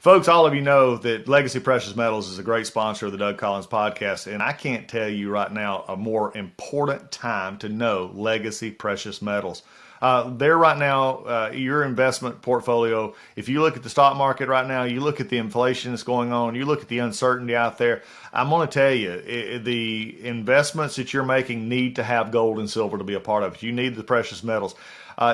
Folks, all of you know that Legacy Precious Metals is a great sponsor of the Doug Collins podcast, and I can't tell you right now a more important time to know Legacy Precious Metals. They're right now, your investment portfolio, if you look at the stock market right now, you look at the inflation that's going on, you look at the uncertainty out there, I'm going to tell you, the investments that you're making need to have gold and silver to be a part of it. You need the precious metals.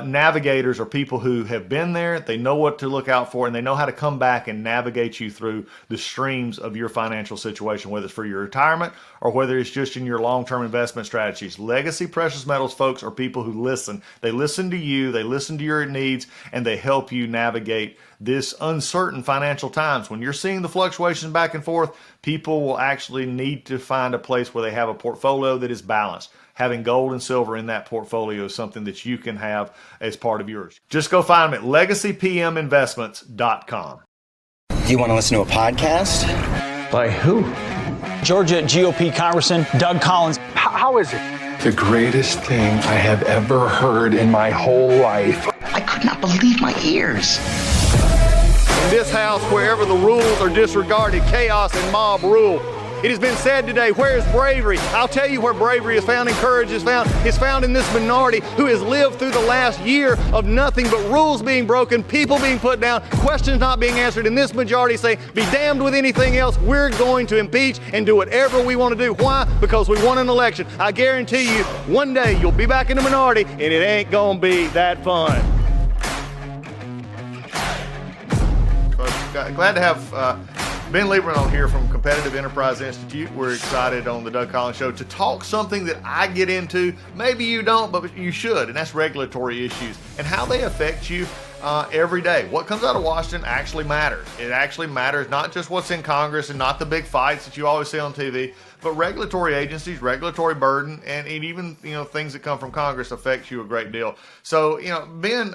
Navigators are people who have been there, they know what to look out for, and they know how to come back and navigate you through the streams of your financial situation, whether it's for your retirement or whether it's just in your long-term investment strategies. Legacy Precious Metals folks are people who listen. They listen to you, they listen to your needs, and they help you navigate this uncertain financial times. When you're seeing the fluctuations back and forth, people will actually need to find a place where they have a portfolio that is balanced. Having gold and silver in that portfolio is something that you can have as part of yours. Just go find them at legacypminvestments.com. Do you want to listen to a podcast? By who? Georgia GOP Congressman Doug Collins. How is it? The greatest thing I have ever heard in my whole life. I could not believe my ears. In this house, wherever the rules are disregarded, chaos and mob rule. It has been said today, where is bravery? I'll tell you where bravery is found and courage is found. It's found in this minority who has lived through the last year of nothing but rules being broken, people being put down, questions not being answered, and this majority say, be damned with anything else. We're going to impeach and do whatever we want to do. Why? Because we won an election. I guarantee you, one day you'll be back in the minority and it ain't gonna be that fun. Glad to have Ben Lieberman on here from Competitive Enterprise Institute. We're excited on the Doug Collins Show to talk something that I get into. Maybe you don't, but you should, and that's regulatory issues and how they affect you every day. What comes out of Washington actually matters. It actually matters not just what's in Congress and not the big fights that you always see on TV, but regulatory agencies, regulatory burden, and even things that come from Congress affects you a great deal. So, Ben,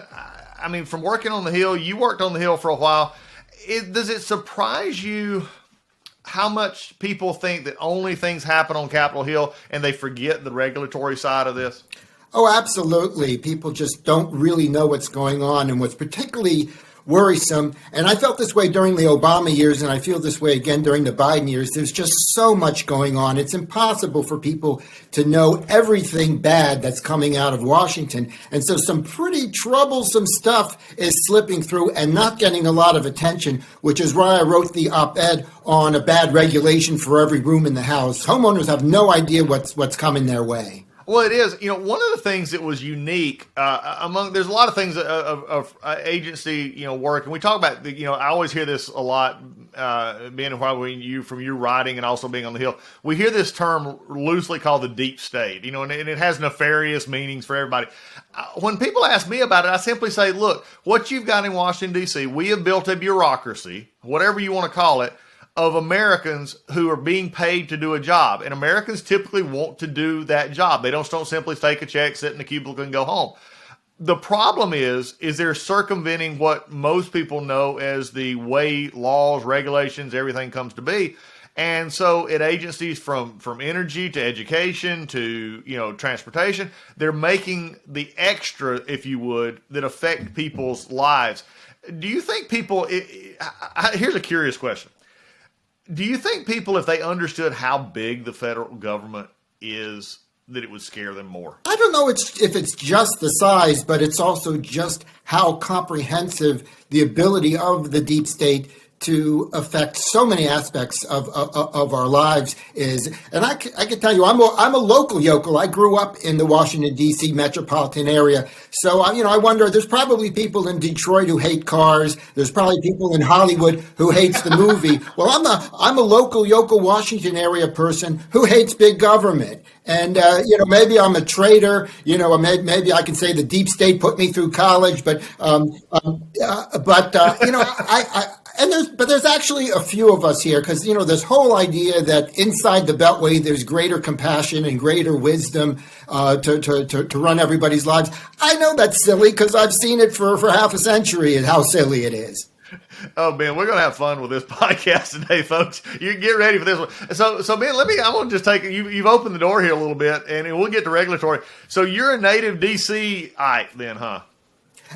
I mean, from working on the Hill, you worked on the Hill for a while. Does it surprise you how much people think that only things happen on Capitol Hill and they forget the regulatory side of this? Oh, absolutely. People just don't really know what's going on. And what's particularly worrisome, and I felt this way during the Obama years, and I feel this way again during the Biden years, there's just so much going on. It's impossible for people to know everything bad that's coming out of Washington. And so some pretty troublesome stuff is slipping through and not getting a lot of attention, which is why I wrote the op-ed on a bad regulation for every room in the House. Homeowners have no idea what's coming their way. Well, it is. One of the things that was unique there's a lot of things of agency, work, and we talk about, I always hear this a lot, being from you writing and also being on the Hill. We hear this term loosely called the deep state, and it has nefarious meanings for everybody. When people ask me about it, I simply say, look, what you've got in Washington, D.C., we have built a bureaucracy, whatever you want to call it, of Americans who are being paid to do a job. And Americans typically want to do that job. They don't simply take a check, sit in the cubicle, and go home. The problem is they're circumventing what most people know as the way laws, regulations, everything comes to be. And so at agencies from energy to education to, transportation, they're making the extra, if you would, that affect people's lives. Do you think people, here's a curious question. Do you think people, if they understood how big the federal government is, that it would scare them more? I don't know if it's just the size, but it's also just how comprehensive the ability of the deep state to affect so many aspects of our lives is. And I can tell you, I'm a local yokel. I grew up in the Washington, D.C. metropolitan area. So, I wonder, there's probably people in Detroit who hate cars. There's probably people in Hollywood who hates the movie. Well, I'm a local yokel Washington area person who hates big government. And, maybe I'm a traitor, maybe I can say the deep state put me through college, but there's actually a few of us here because, this whole idea that inside the Beltway, there's greater compassion and greater wisdom to run everybody's lives. I know that's silly because I've seen it for half a century and how silly it is. Oh, Ben, we're going to have fun with this podcast today, folks. You get ready for this one. So Ben, I'm going to just take it. You've opened the door here a little bit, and we'll get to regulatory. So you're a native D.C.-ite then, huh?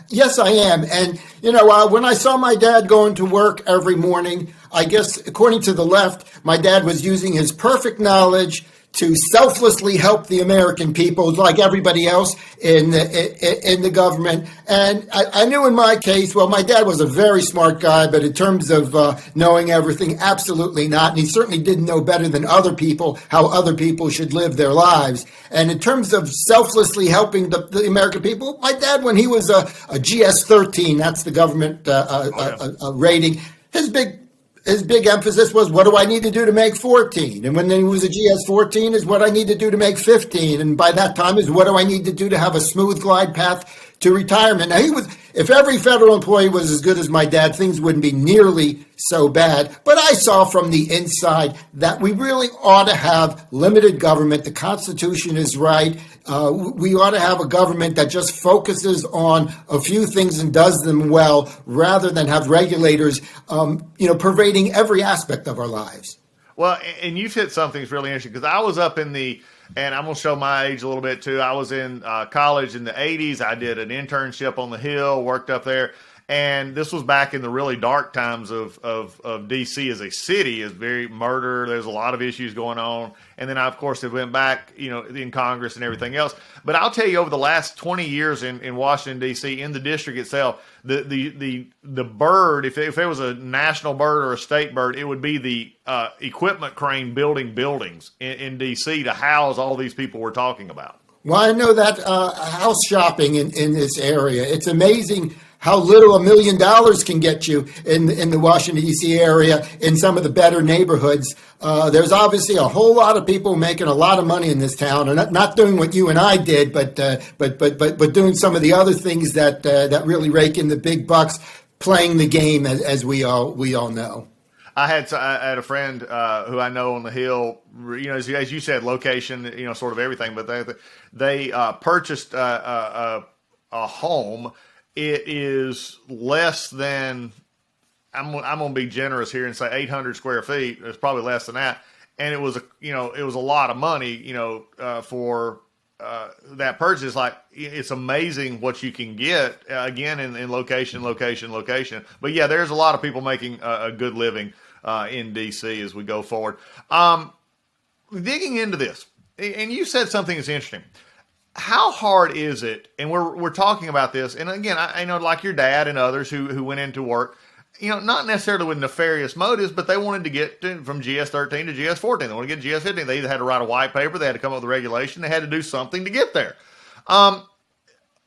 Yes, I am. And, when I saw my dad going to work every morning, I guess, according to the left, my dad was using his perfect knowledge to selflessly help the American people, like everybody else in the government. And I knew in my case, well, my dad was a very smart guy, but in terms of knowing everything, absolutely not. And he certainly didn't know better than other people how other people should live their lives. And in terms of selflessly helping the American people, my dad, when he was a GS-13, that's the government rating, his big emphasis was, what do I need to do to make 14? And when he was a GS-14 is what I need to do to make 15. And by that time is what do I need to do to have a smooth glide path to retirement? Now, if every federal employee was as good as my dad, things wouldn't be nearly so bad. But I saw from the inside that we really ought to have limited government. The Constitution is right. We ought to have a government that just focuses on a few things and does them well, rather than have regulators, pervading every aspect of our lives. Well, and you've hit something that's really interesting, because I was up in and I'm going to show my age a little bit too. I was in college in the 80s. I did an internship on the Hill, worked up there. And this was back in the really dark times of D.C. as a city. Is very murder. There's a lot of issues going on. And then, of course, it went back, in Congress and everything else. But I'll tell you, over the last 20 years in Washington, D.C., in the district itself, the bird, if there was a national bird or a state bird, it would be the equipment crane building buildings in D.C. to house all these people we're talking about. Well, I know that house shopping in this area. It's amazing how little $1 million can get you in the Washington, D.C. area in some of the better neighborhoods. There's obviously a whole lot of people making a lot of money in this town, and not doing what you and I did, but doing some of the other things that really rake in the big bucks, playing the game, as we all know. I had a friend who I know on the Hill, as you said, location, sort of everything, but they purchased a home. It is less than, I'm going to be generous here and say 800 square feet. It's probably less than that. And it was a lot of money, for that purchase. Like, it's amazing what you can get, again, in location. But yeah, there's a lot of people making a good living in DC as we go forward. Digging into this, and you said something that's interesting. How hard is it? And we're talking about this, and again, I know, like your dad and others who went into work, not necessarily with nefarious motives, but they wanted to get from GS-13 to GS-14. They wanted to get GS-15. They either had to write a white paper, they had to come up with a regulation, they had to do something to get there.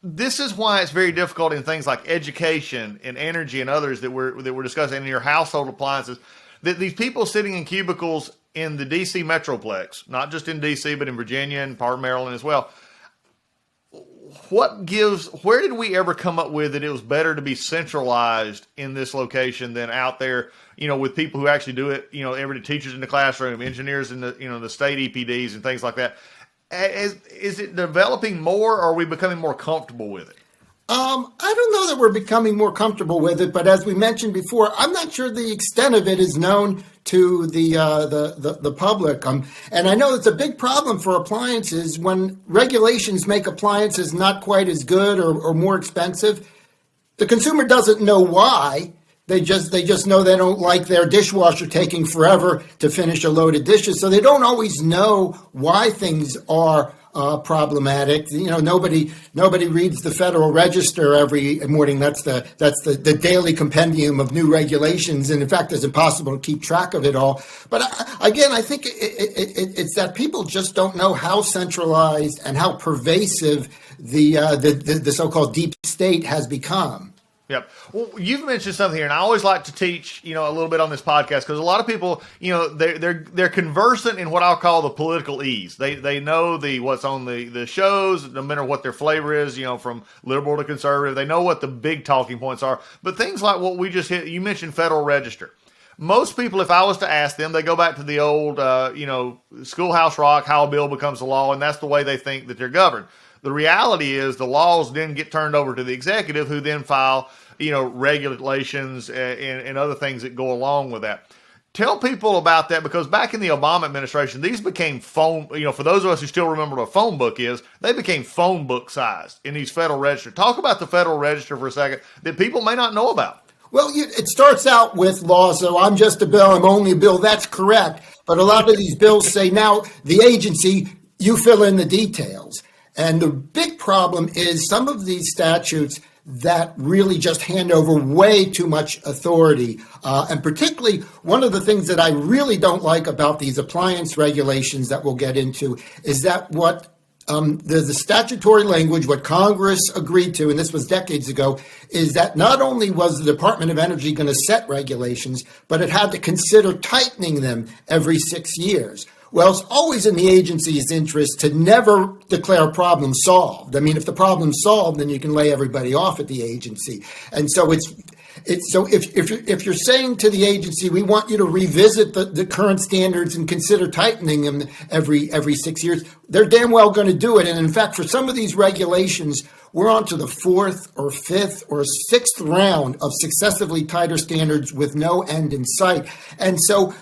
This is why it's very difficult in things like education and energy and others that we're discussing, in your household appliances, that these people sitting in cubicles in the DC Metroplex, not just in DC, but in Virginia and part of Maryland as well. Where did we ever come up with that it was better to be centralized in this location than out there, with people who actually do it, every teachers in the classroom, engineers in the state EPDs and things like that? Is it developing more, or are we becoming more comfortable with it? I don't know that we're becoming more comfortable with it, but as we mentioned before, I'm not sure the extent of it is known to the public. And I know it's a big problem for appliances when regulations make appliances not quite as good or more expensive. The consumer doesn't know why. They just know they don't like their dishwasher taking forever to finish a load of dishes, so they don't always know why things are problematic. Nobody reads the Federal Register every morning. That's the daily compendium of new regulations, and in fact, it's impossible to keep track of it all. But again, I think it's that people just don't know how centralized and how pervasive the so-called deep state has become. Yep. Well, you've mentioned something here, and I always like to teach, a little bit on this podcast, because a lot of people, they're conversant in what I'll call the political ease. They know what's on the shows, no matter what their flavor is, from liberal to conservative. They know what the big talking points are. But things like what we just hit, you mentioned Federal Register. Most people, if I was to ask them, they go back to the old, Schoolhouse Rock, how a bill becomes a law, and that's the way they think that they're governed. The reality is the laws then get turned over to the executive, who then file, regulations and other things that go along with that. Tell people about that, because back in the Obama administration, these became phone, for those of us who still remember what a phone book is, they became phone book sized in these Federal Register. Talk about the Federal Register for a second that people may not know about. Well, it starts out with laws, so I'm just a bill, I'm only a bill. That's correct. But a lot of these bills say now the agency, you fill in the details. And the big problem is some of these statutes that really just hand over way too much authority. And particularly, one of the things that I really don't like about these appliance regulations that we'll get into is that what the statutory language, what Congress agreed to, and this was decades ago, is that not only was the Department of Energy going to set regulations, but it had to consider tightening them every 6 years. Well, it's always in the agency's interest to never declare a problem solved. I mean, if the problem's solved, then you can lay everybody off at the agency. And so if you're saying to the agency, we want you to revisit the current standards and consider tightening them every 6 years, they're damn well going to do it. And in fact, for some of these regulations, we're on to the fourth or fifth or sixth round of successively tighter standards with no end in sight. And so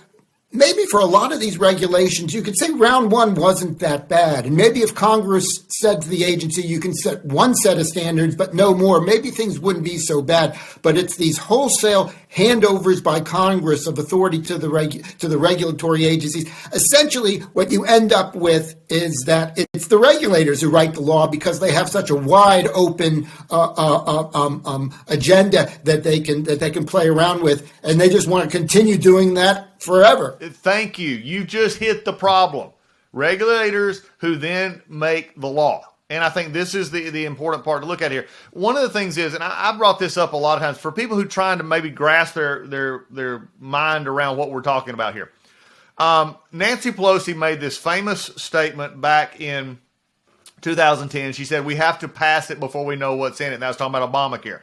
maybe for a lot of these regulations, you could say round one wasn't that bad. And maybe if Congress said to the agency, you can set one set of standards, but no more, maybe things wouldn't be so bad. But it's these wholesale handovers by Congress of authority to the regulatory agencies. Essentially, what you end up with is that it's the regulators who write the law because they have such a wide open agenda that they can play around with, and they just want to continue doing that forever. Thank you. You just hit the problem. Regulators who then make the law. And I think this is the important part to look at here. One of the things is, and I brought this up a lot of times for people who are trying to maybe grasp their mind around what we're talking about here. Nancy Pelosi made this famous statement back in 2010. She said, we have to pass it before we know what's in it. And I was talking about Obamacare.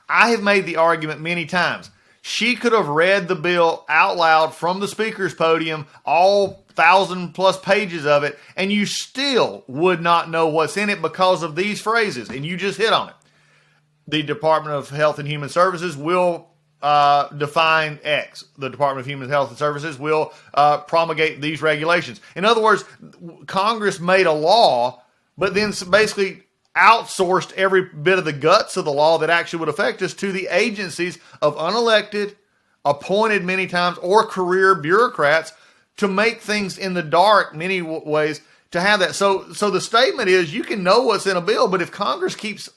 I have made the argument many times. She could have read the bill out loud from the speaker's podium, all 1,000+ pages of it, and you still would not know what's in it because of these phrases. And you just hit on it. The Department of Health and Human Services will define X. The Department of Human Health and Services will promulgate these regulations. In other words, Congress made a law, but then basically outsourced every bit of the guts of the law that actually would affect us to the agencies of unelected, appointed many times, or career bureaucrats to make things in the dark many ways to have that. So the statement is you can know what's in a bill, but if Congress keeps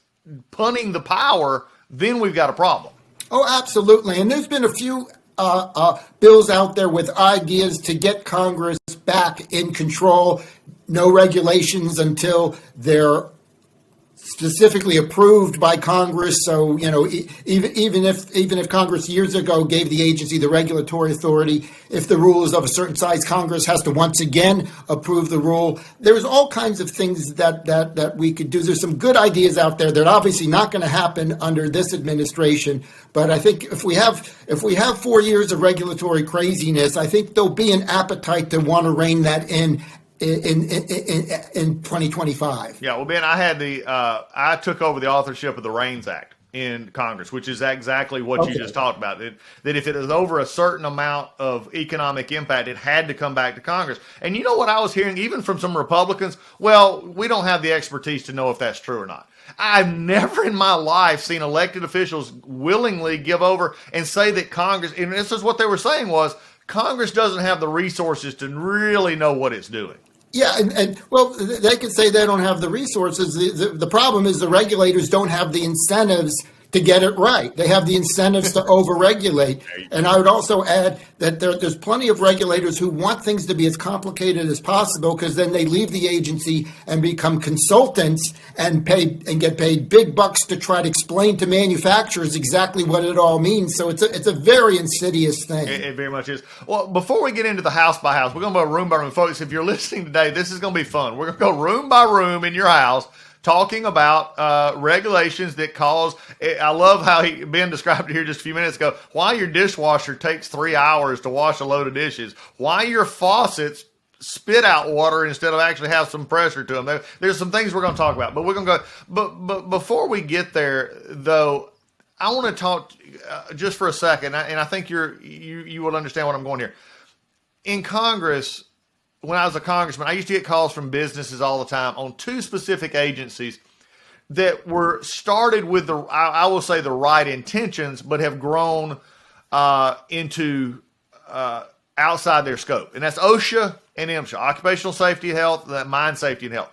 punting the power, then we've got a problem. Oh, absolutely. And there's been a few bills out there with ideas to get Congress back in control. No regulations until they're specifically approved by Congress. So, even if Congress years ago gave the agency the regulatory authority, if the rule is of a certain size, Congress has to once again approve the rule. There's all kinds of things that we could do. There's some good ideas out there that are obviously not going to happen under this administration. But I think if we have 4 years of regulatory craziness, I think there'll be an appetite to want to rein that in 2025. Yeah, well, Ben, I took over the authorship of the REINS Act in Congress, which is exactly what you just talked about. That if it is over a certain amount of economic impact, it had to come back to Congress. And you know what I was hearing, even from some Republicans? Well, we don't have the expertise to know if that's true or not. I've never in my life seen elected officials willingly give over and say that Congress, and this is what they were saying was, Congress doesn't have the resources to really know what it's doing. Yeah, and well, they can say they don't have the resources. The problem is the regulators don't have the incentives to get it right. They have the incentives to overregulate. And I would also add that there's plenty of regulators who want things to be as complicated as possible because then they leave the agency and become consultants and get paid big bucks to try to explain to manufacturers exactly what it all means. So it's a very insidious thing. It very much is. Well, before we get into the house by house, we're going to go room by room. Folks, if you're listening today, this is going to be fun. We're going to go room by room in your house, talking about regulations that cause, I love how Ben described it here just a few minutes ago, why your dishwasher takes 3 hours to wash a load of dishes, why your faucets spit out water instead of actually have some pressure to them. There's some things we're going to talk about, but we're going to go, but before we get there, though, I want to talk just for a second, and I think you will understand what I'm going here. In Congress, when I was a congressman, I used to get calls from businesses all the time on two specific agencies that were started with I will say the right intentions, but have grown into outside their scope. And that's OSHA and MSHA, Occupational Safety and Health, Mine Safety and Health.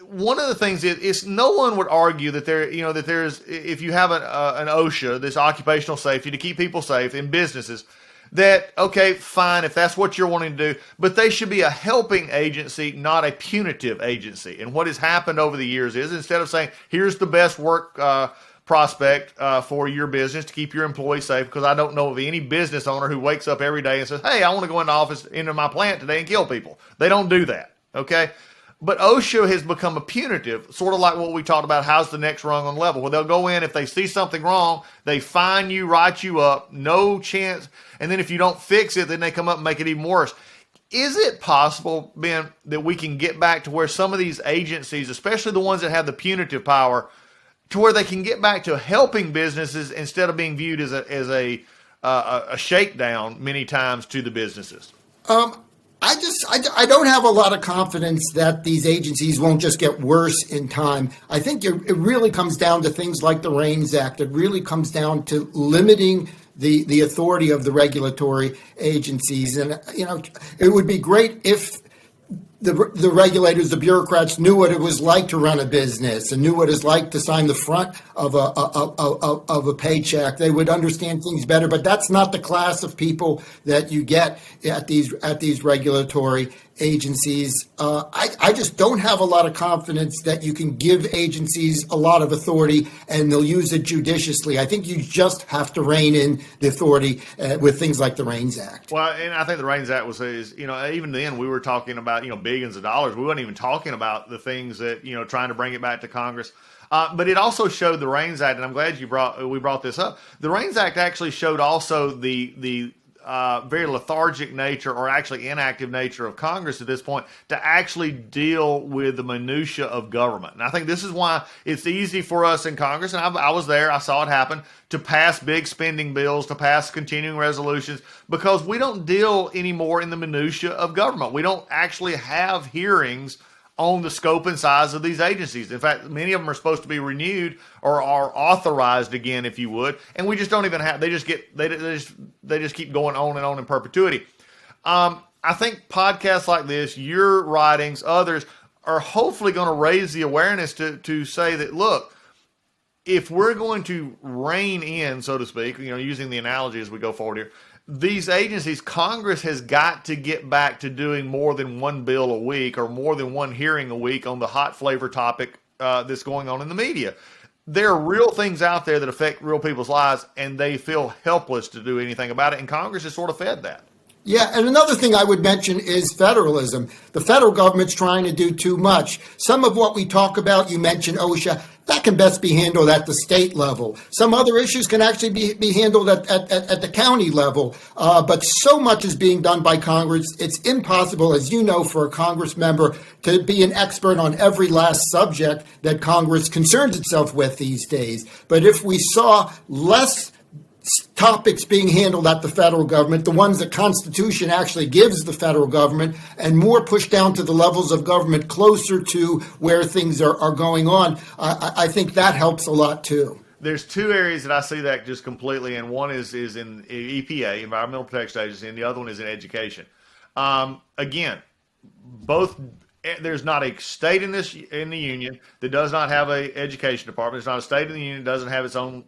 One of the things is no one would argue that there's if you have an OSHA, this occupational safety to keep people safe in businesses, that, okay, fine, if that's what you're wanting to do, but they should be a helping agency, not a punitive agency. And what has happened over the years is instead of saying, here's the best work prospect for your business to keep your employees safe, because I don't know of any business owner who wakes up every day and says, hey, I want to go into my plant today and kill people. They don't do that, okay? But OSHA has become a punitive, sort of like what we talked about, how's the next rung on the level, where they'll go in, if they see something wrong, they fine you, write you up, no chance, and then if you don't fix it, then they come up and make it even worse. Is it possible, Ben, that we can get back to where some of these agencies, especially the ones that have the punitive power, to where they can get back to helping businesses instead of being viewed as a shakedown many times to the businesses? I don't have a lot of confidence that these agencies won't just get worse in time. I think it really comes down to things like the REINS Act. It really comes down to limiting the authority of the regulatory agencies. And, it would be great if the regulators, the bureaucrats, knew what it was like to run a business and knew what it's like to sign the front of a paycheck. They would understand things better. But that's not the class of people that you get at these regulatory agencies. I just don't have a lot of confidence that you can give agencies a lot of authority and they'll use it judiciously. I think you just have to rein in the authority with things like the REINS Act. Well, and I think the REINS Act even then we were talking about, billions of dollars. We weren't even talking about the things that, trying to bring it back to Congress. But it also showed the REINS Act, and I'm glad we brought this up. The REINS Act actually showed also the very lethargic nature, or actually inactive nature, of Congress at this point to actually deal with the minutia of government. And I think this is why it's easy for us in Congress, and I was there, I saw it happen, to pass big spending bills, to pass continuing resolutions, because we don't deal anymore in the minutia of government. We don't actually have hearings on the scope and size of these agencies. In fact, many of them are supposed to be renewed or are authorized again, if you would, and we just don't even have. They just keep going on and on in perpetuity. I think podcasts like this, your writings, others, are hopefully going to raise the awareness to say that, look, if we're going to rein in, so to speak, using the analogy as we go forward here, these agencies, Congress has got to get back to doing more than one bill a week or more than one hearing a week on the hot flavor topic that's going on in the media. There are real things out there that affect real people's lives, and they feel helpless to do anything about it, and Congress has sort of fed that. Yeah, and another thing I would mention is federalism. The federal government's trying to do too much. Some of what we talk about, you mentioned OSHA, that can best be handled at the state level. Some other issues can actually be handled at the county level. But so much is being done by Congress, it's impossible, as you know, for a Congress member to be an expert on every last subject that Congress concerns itself with these days. But if we saw less topics being handled at the federal government, the ones the Constitution actually gives the federal government, and more pushed down to the levels of government closer to where things are going on, I think that helps a lot too. There's two areas that I see that just completely, and one is in EPA, Environmental Protection Agency, and the other one is in education. Again, both. There's not a state in the union that does not have an education department. There's not a state in the union that doesn't have its own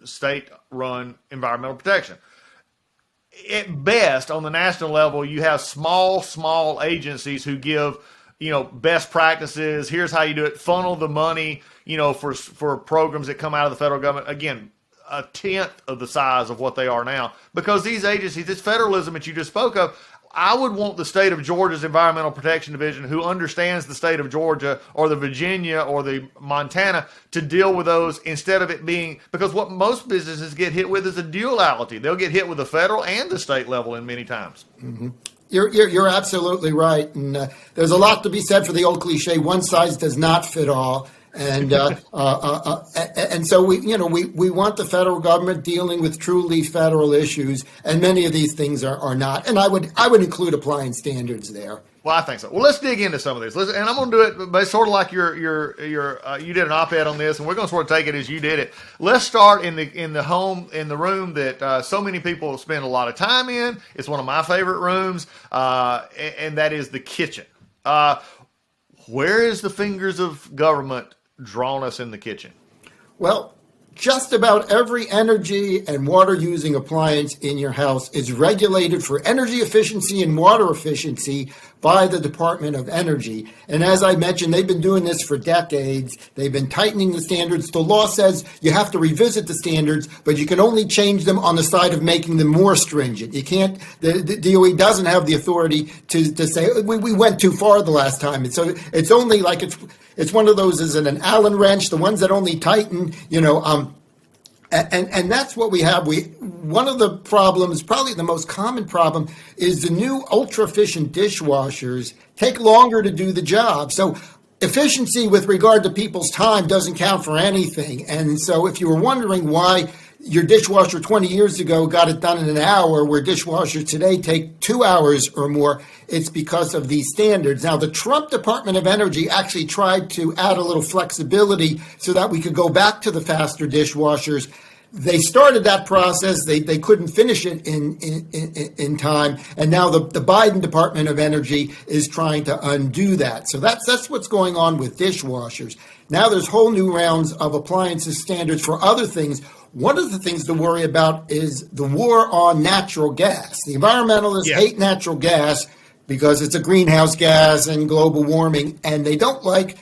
state-run environmental protection. At best, on the national level, you have small agencies who give, best practices. Here's how you do it. Funnel the money, for programs that come out of the federal government. Again, a tenth of the size of what they are now, because these agencies, this federalism that you just spoke of, I would want the state of Georgia's Environmental Protection Division, who understands the state of Georgia or the Virginia or the Montana, to deal with those instead of it being, because what most businesses get hit with is a duality. They'll get hit with the federal and the state level in many times. Mm-hmm. You're absolutely right. And there's a lot to be said for the old cliche, one size does not fit all. And so we want the federal government dealing with truly federal issues, and many of these things are not. And I would include appliance standards there. Well, I think so. Well, let's dig into some of these. And I'm going to do it, but sort of like you did an op-ed on this, and we're going to sort of take it as you did it. Let's start in the room that so many people spend a lot of time in. It's one of my favorite rooms, and that is the kitchen. Where is the fingers of government drawn us in the kitchen? Well, just about every energy and water using appliance in your house is regulated for energy efficiency and water efficiency by the Department of Energy. And as I mentioned, they've been doing this for decades. They've been tightening the standards. The law says you have to revisit the standards, but you can only change them on the side of making them more stringent. You can't, the DOE doesn't have the authority to say, we went too far the last time. And so it's only like it's one of those, is it an Allen wrench, the ones that only tighten, and that's what we have. One of the problems, probably the most common problem, is the new ultra-efficient dishwashers take longer to do the job. So efficiency with regard to people's time doesn't count for anything. And so if you were wondering why your dishwasher 20 years ago got it done in an hour, where dishwashers today take 2 hours or more, it's because of these standards. Now, the Trump Department of Energy actually tried to add a little flexibility so that we could go back to the faster dishwashers. They started that process. They couldn't finish it in time. And now the Biden Department of Energy is trying to undo that. So that's what's going on with dishwashers. Now there's whole new rounds of appliances standards for other things. One of the things to worry about is the war on natural gas. The environmentalists hate natural gas because it's a greenhouse gas and global warming, and they don't like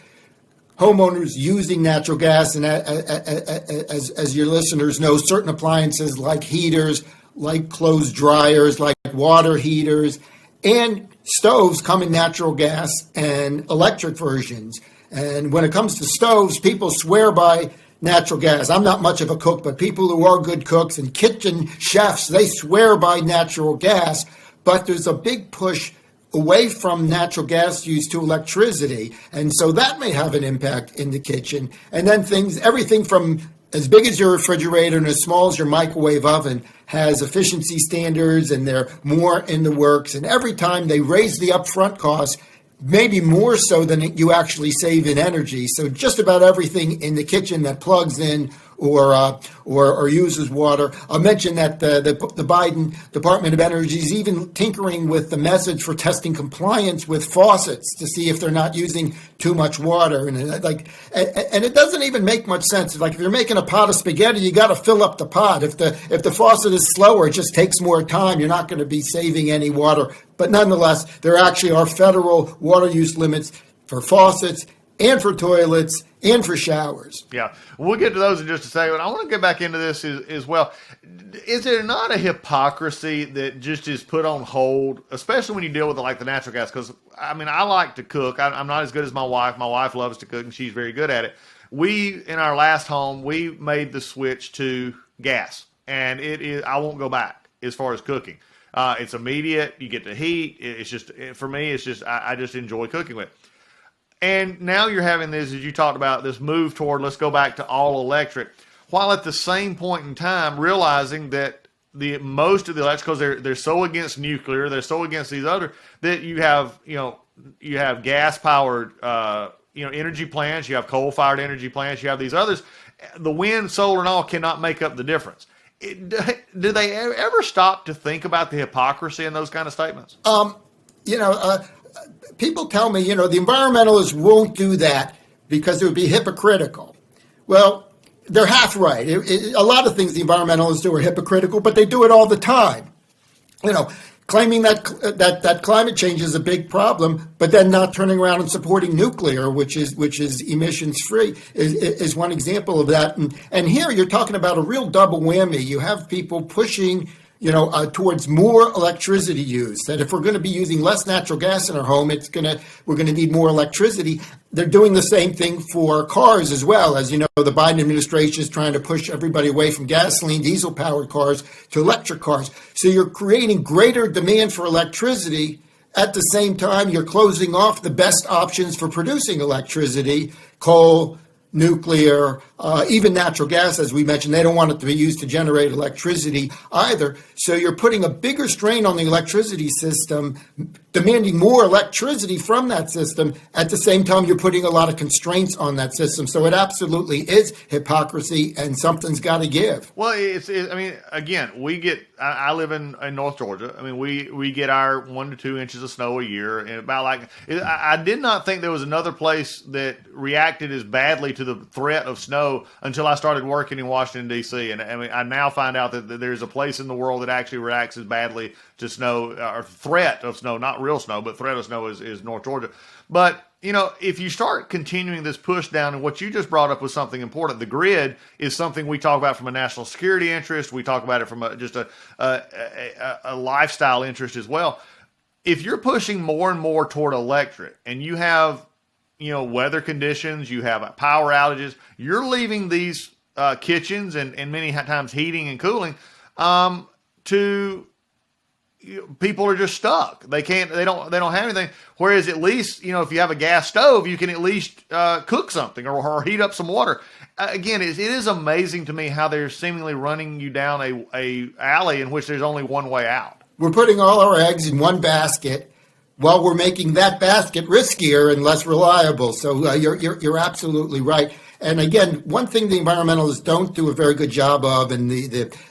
homeowners using natural gas. And as your listeners know, certain appliances like heaters, like clothes dryers, like water heaters, and stoves come in natural gas and electric versions. And when it comes to stoves, people swear by natural gas. I'm not much of a cook, but people who are good cooks and kitchen chefs, they swear by natural gas. But there's a big push away from natural gas use to electricity. And so that may have an impact in the kitchen. And then everything from as big as your refrigerator and as small as your microwave oven has efficiency standards, and they're more in the works. And every time they raise the upfront cost, maybe more so than you actually save in energy. So just about everything in the kitchen that plugs in or uses water. I'll mention that the Biden Department of Energy is even tinkering with the methods for testing compliance with faucets to see if they're not using too much water. And it doesn't even make much sense. Like if you're making a pot of spaghetti, you got to fill up the pot. If the faucet is slower, it just takes more time. You're not going to be saving any water. But nonetheless, there actually are federal water use limits for faucets and for toilets and for showers. Yeah, we'll get to those in just a second. I want to get back into this as well. Is there not a hypocrisy that just is put on hold, especially when you deal with like the natural gas? Because, I mean, I like to cook. I'm not as good as my wife. My wife loves to cook, and she's very good at it. In our last home, we made the switch to gas, and I won't go back as far as cooking. It's immediate. You get the heat. It's just, for me, it's just, I just enjoy cooking with it. And now you're having this, as you talked about, this move toward let's go back to all electric, while at the same point in time realizing that most of the electric, because they're so against nuclear, they're so against these other, that you have gas powered energy plants, you have coal fired energy plants, you have these others. The wind, solar, and all cannot make up the difference. Do they ever stop to think about the hypocrisy in those kind of statements? People tell me, the environmentalists won't do that because it would be hypocritical. Well, they're half right. A lot of things the environmentalists do are hypocritical, but they do it all the time. Claiming that climate change is a big problem, but then not turning around and supporting nuclear, which is emissions free, is one example of that. And here you're talking about a real double whammy. You have people pushing towards more electricity use, that if we're going to be using less natural gas in our home, we're going to need more electricity. They're doing the same thing for cars as well. As you know, the Biden administration is trying to push everybody away from gasoline, diesel-powered cars to electric cars. So you're creating greater demand for electricity. At the same time, you're closing off the best options for producing electricity, coal, nuclear, even natural gas, as we mentioned. They don't want it to be used to generate electricity either. So you're putting a bigger strain on the electricity system, demanding more electricity from that system. At the same time, you're putting a lot of constraints on that system. So it absolutely is hypocrisy, and something's got to give. Well, I mean, again, I live in North Georgia. I mean, we get our 1 to 2 inches of snow a year, and I did not think there was another place that reacted as badly to the threat of snow until I started working in Washington, D.C. And I mean, I now find out that there's a place in the world that actually reacts as badly to snow, or threat of snow, not real snow, but threat of snow is North Georgia. But, if you start continuing this push down, and what you just brought up was something important, the grid is something we talk about from a national security interest. We talk about it from a lifestyle interest as well. If you're pushing more and more toward electric, and you have, weather conditions, you have power outages, you're leaving these kitchens and many times heating and cooling to people are just stuck. They don't have anything. Whereas at least, if you have a gas stove, you can at least cook something or heat up some water. Again, it is amazing to me how they're seemingly running you down a alley in which there's only one way out. We're putting all our eggs in one basket while we're making that basket riskier and less reliable. So you're absolutely right. And again, one thing the environmentalists don't do a very good job of, and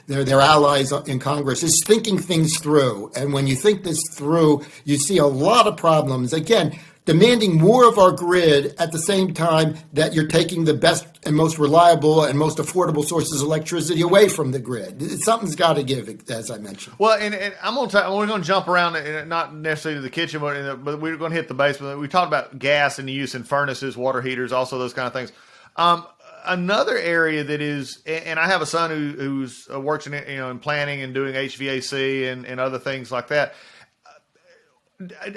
their allies in Congress, is thinking things through. And when you think this through, you see a lot of problems. Again, demanding more of our grid at the same time that you're taking the best and most reliable and most affordable sources of electricity away from the grid. Something's got to give, as I mentioned. Well, and we're going to jump around, not necessarily to the kitchen, but we're going to hit the basement. We talked about gas and the use in furnaces, water heaters, also those kind of things. Another area that is, and I have a son who's works in planning and doing HVAC and other things like that.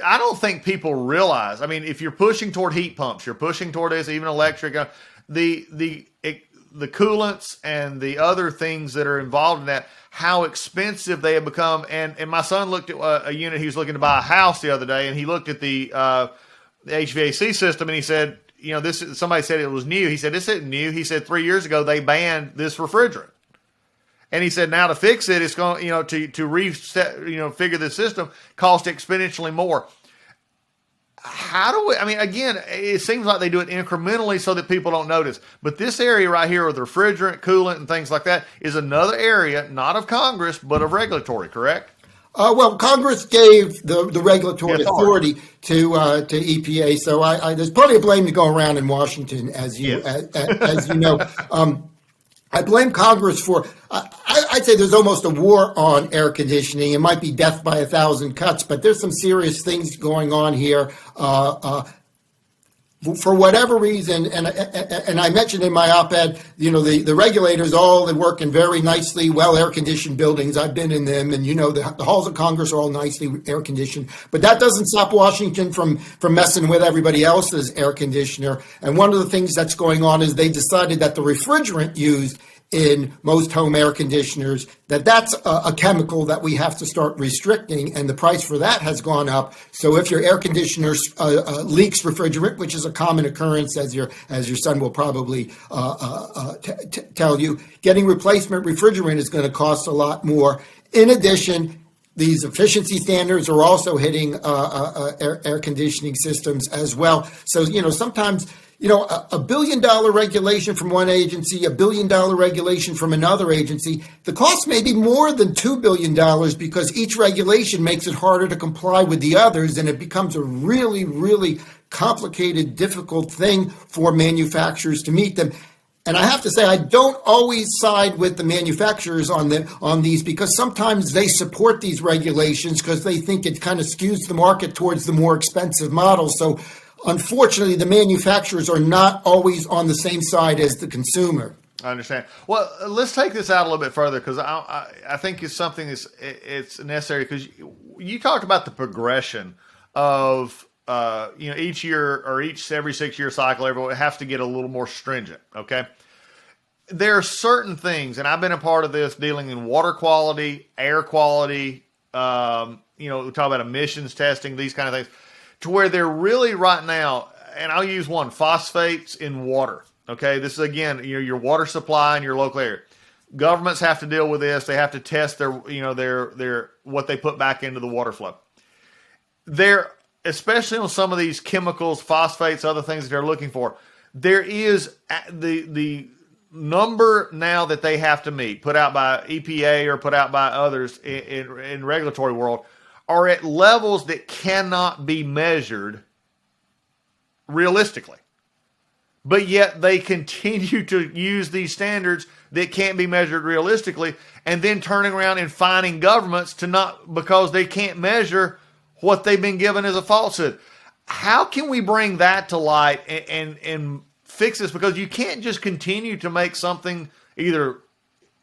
I don't think people realize. I mean, if you're pushing toward heat pumps, you're pushing toward this, even electric, the coolants and the other things that are involved in that, how expensive they have become. And my son looked at a unit. He was looking to buy a house the other day, and he looked at the HVAC system, and he said, somebody said it was new. He said, this isn't new. He said 3 years ago they banned this refrigerant. And he said, now to fix it, it's going, to reset, figure the system cost exponentially more. Again, it seems like they do it incrementally so that people don't notice. But this area right here with refrigerant, coolant, and things like that is another area, not of Congress, but of regulatory, correct? Well, Congress gave the regulatory authority to EPA, so there's plenty of blame to go around in Washington, as you know. I blame Congress for. I'd say there's almost a war on air conditioning. It might be death by 1,000 cuts, but there's some serious things going on here. For whatever reason, and I mentioned in my op-ed, the regulators they work in very nicely, well air-conditioned buildings. I've been in them, and the halls of Congress are all nicely air-conditioned. But that doesn't stop Washington from messing with everybody else's air conditioner. And one of the things that's going on is they decided that the refrigerant used in most home air conditioners, that's a chemical that we have to start restricting, and the price for that has gone up. So if your air conditioner leaks refrigerant, which is a common occurrence, as your son will probably tell you, getting replacement refrigerant is going to cost a lot more. In addition, these efficiency standards are also hitting air conditioning systems as well. So, sometimes $1 billion regulation from one agency, $1 billion regulation from another agency, the cost may be more than $2 billion because each regulation makes it harder to comply with the others, and it becomes a really, really complicated, difficult thing for manufacturers to meet them. And I have to say, I don't always side with the manufacturers on these, because sometimes they support these regulations because they think it kind of skews the market towards the more expensive model. So unfortunately, the manufacturers are not always on the same side as the consumer. I understand. Well, let's take this out a little bit further, because I think it's something it's necessary, because you talked about the progression of each year or every 6 year cycle, everyone has to get a little more stringent. Okay. There are certain things, and I've been a part of this, dealing in water quality, air quality, we talk about emissions testing, these kind of things, to where they're really right now, and I'll use one, phosphates in water. Okay, this is again your water supply in your local area. Governments have to deal with this. They have to test their what they put back into the water flow. There, especially on some of these chemicals, phosphates, other things that they're looking for, there is the number now that they have to meet, put out by EPA or put out by others in regulatory world, are at levels that cannot be measured realistically. But yet they continue to use these standards that can't be measured realistically, and then turning around and fining governments to not, because they can't measure what they've been given as a falsehood. How can we bring that to light and fix this? Because you can't just continue to make something either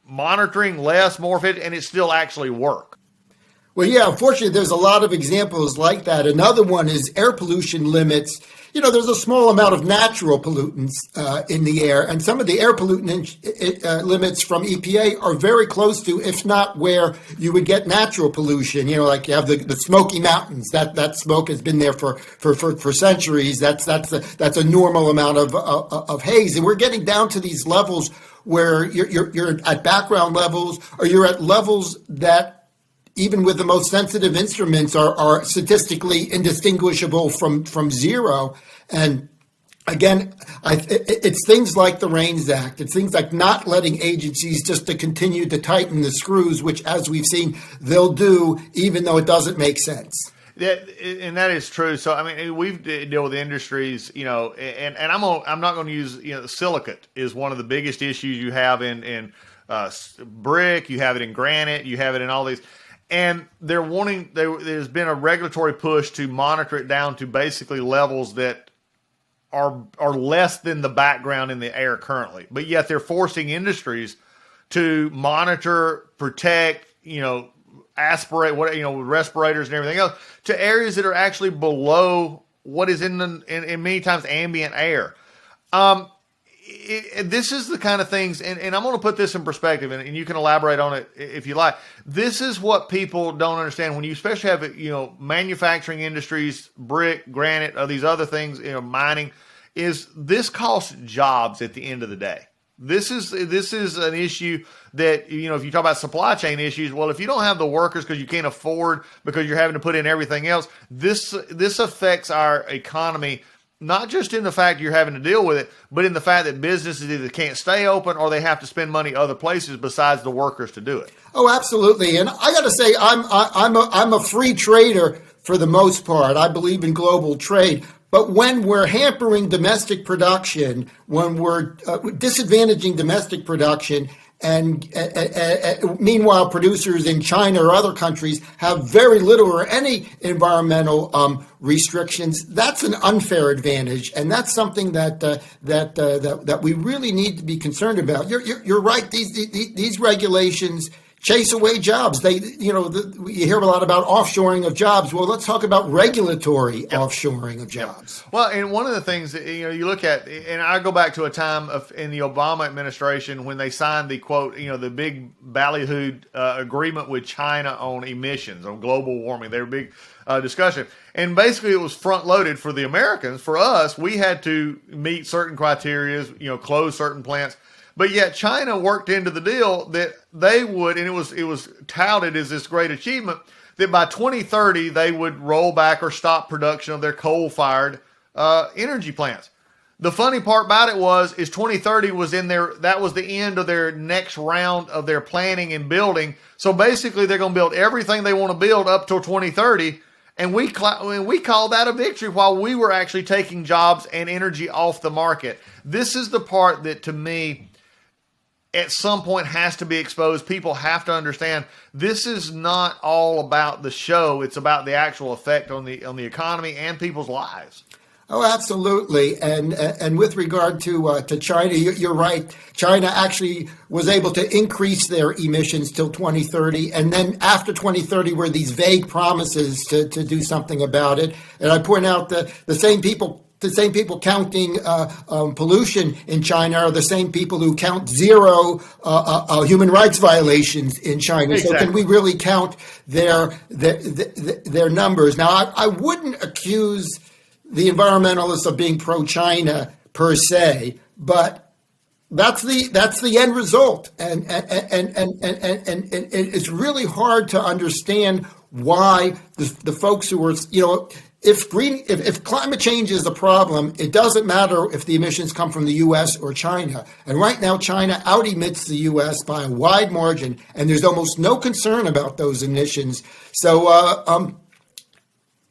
monitoring less, more efficient, and it still actually work. Well, yeah, unfortunately, there's a lot of examples like that. Another one is air pollution limits. There's a small amount of natural pollutants in the air, and some of the air pollutant limits from EPA are very close to, if not where you would get natural pollution. Like you have the Smoky Mountains. That smoke has been there for centuries. That's a normal amount of haze, and we're getting down to these levels where you're at background levels, or you're at levels that, even with the most sensitive instruments, are statistically indistinguishable from zero. And again, it's things like the RAINS Act. It's things like not letting agencies just to continue to tighten the screws, which, as we've seen, they'll do, even though it doesn't make sense. Yeah, and that is true. So, I mean, we deal with industries, and I'm not going to use, silicate is one of the biggest issues you have in brick. You have it in granite. You have it in all these. And there's been a regulatory push to monitor it down to basically levels that are less than the background in the air currently. But yet they're forcing industries to monitor, protect, aspirate, with respirators and everything else to areas that are actually below what is in many times ambient air. This is the kind of things, and I'm going to put this in perspective, and you can elaborate on it if you like. This is what people don't understand when you especially have, manufacturing industries, brick, granite, or these other things, mining, is this costs jobs at the end of the day. This is an issue that, if you talk about supply chain issues, well, if you don't have the workers because you can't afford, because you're having to put in everything else, this affects our economy. Not just in the fact you're having to deal with it, but in the fact that businesses either can't stay open or they have to spend money other places besides the workers to do it. Oh, absolutely. And I got to say, I'm a free trader for the most part. I believe in global trade. But when we're hampering domestic production, when we're disadvantaging domestic production, and meanwhile, producers in China or other countries have very little or any environmental restrictions, that's an unfair advantage, and that's something that we really need to be concerned about. You're right. These regulations chase away jobs. You hear a lot about offshoring of jobs. Well, let's talk about regulatory offshoring of jobs. Well, and one of the things that, you look at, and I go back to a time in the Obama administration when they signed the quote, the big ballyhooed agreement with China on emissions, on global warming. They were big discussion. And basically it was front loaded for the Americans. For us, we had to meet certain criteria, close certain plants. But yet China worked into the deal that they would, and it was touted as this great achievement, that by 2030 they would roll back or stop production of their coal-fired energy plants. The funny part about it is 2030 was that was the end of their next round of their planning and building. So basically they're going to build everything they want to build up till 2030. And we call that a victory while we were actually taking jobs and energy off the market. This is the part that, to me, at some point has to be exposed. People have to understand this is not all about the show. It's about the actual effect on the economy and people's lives. Oh, absolutely. And with regard to China, you're right. China actually was able to increase their emissions till 2030. And then after 2030 were these vague promises to do something about it. And I point out that the same people counting pollution in China are the same people who count zero human rights violations in China. Exactly. So can we really count their numbers? Now, I wouldn't accuse the environmentalists of being pro-China per se, but that's the end result, and it's really hard to understand why the folks who are, if climate change is the problem, it doesn't matter if the emissions come from the U.S. or China. And right now, China out-emits the U.S. by a wide margin, and there's almost no concern about those emissions. So